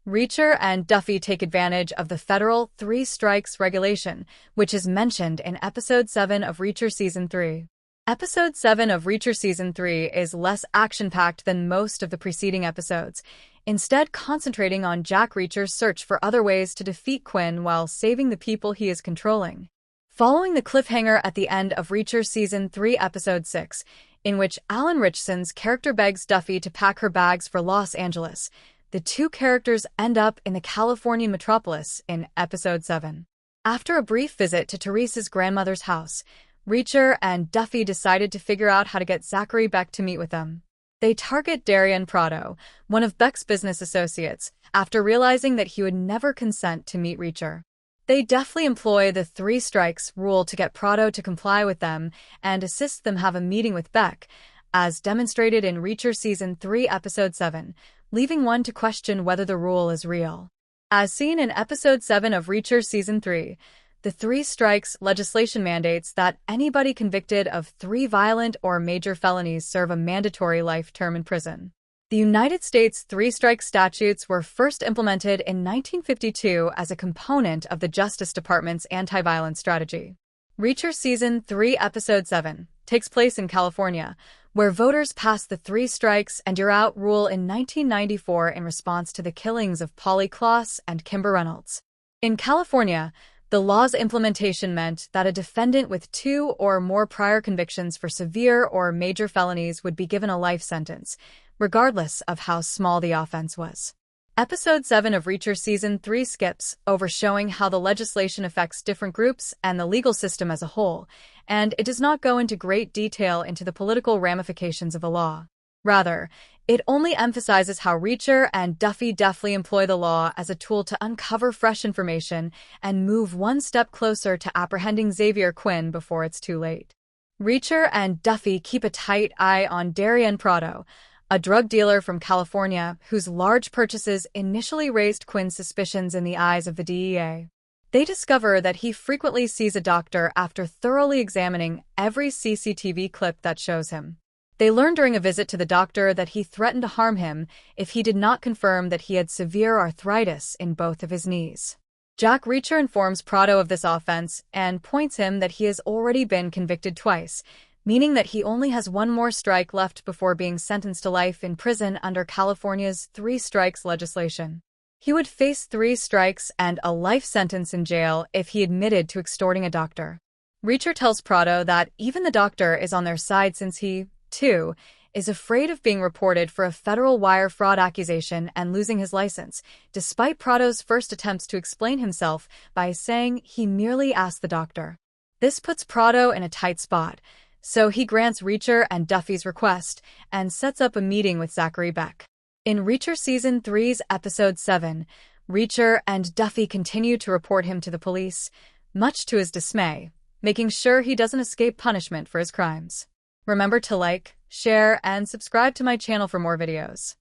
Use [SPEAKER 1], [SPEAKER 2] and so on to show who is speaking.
[SPEAKER 1] Reacher and Duffy take advantage of the federal 3 strikes regulation, which is mentioned in Episode 7 of Reacher Season 3. Episode 7 of Reacher Season 3 is less action-packed than most of the preceding episodes, instead concentrating on Jack Reacher's search for other ways to defeat Quinn while saving the people he is controlling. Following the cliffhanger at the end of Reacher Season 3 Episode 6, in which Alan Ritchson's character begs Duffy to pack her bags for Los Angeles, the two characters end up in the Californian metropolis in Episode 7. After a brief visit to Teresa's grandmother's house, Reacher and Duffy decided to figure out how to get Zachary Beck to meet with them. They target Darian Prado, one of Beck's business associates, after realizing that he would never consent to meet Reacher. They deftly employ the 3 strikes rule to get Prado to comply with them and assist them have a meeting with Beck, as demonstrated in Reacher Season 3 Episode 7, leaving one to question whether the rule is real. As seen in Episode 7 of Reacher Season 3, the 3 strikes legislation mandates that anybody convicted of 3 violent or major felonies serve a mandatory life term in prison. The United States 3-strike statutes were first implemented in 1952 as a component of the Justice Department's anti-violence strategy. Reacher Season 3 Episode 7 takes place in California, where voters passed the 3 strikes and you're out rule in 1994 in response to the killings of Paulie and Kimber Reynolds. In California, the law's implementation meant that a defendant with 2 or more prior convictions for severe or major felonies would be given a life sentence, regardless of how small the offense was. Episode 7 of Reacher Season 3 skips over showing how the legislation affects different groups and the legal system as a whole, and it does not go into great detail into the political ramifications of the law. Rather, it only emphasizes how Reacher and Duffy deftly employ the law as a tool to uncover fresh information and move one step closer to apprehending Xavier Quinn before it's too late. Reacher and Duffy keep a tight eye on Darian Prado, a drug dealer from California whose large purchases initially raised Quinn's suspicions in the eyes of the DEA. They discover that he frequently sees a doctor after thoroughly examining every CCTV clip that shows him. They learn during a visit to the doctor that he threatened to harm him if he did not confirm that he had severe arthritis in both of his knees. Jack Reacher informs Prado of this offense and points him that he has already been convicted twice, meaning that he only has one more strike left before being sentenced to life in prison under California's 3 strikes legislation. He would face 3 strikes and a life sentence in jail if he admitted to extorting a doctor. Reacher tells Prado that even the doctor is on their side since he, too, is afraid of being reported for a federal wire fraud accusation and losing his license, despite Prado's first attempts to explain himself by saying he merely asked the doctor. This puts Prado in a tight spot, so he grants Reacher and Duffy's request and sets up a meeting with Zachary Beck. In Reacher Season 3's Episode 7, Reacher and Duffy continue to report him to the police, much to his dismay, making sure he doesn't escape punishment for his crimes. Remember to like, share, and subscribe to my channel for more videos.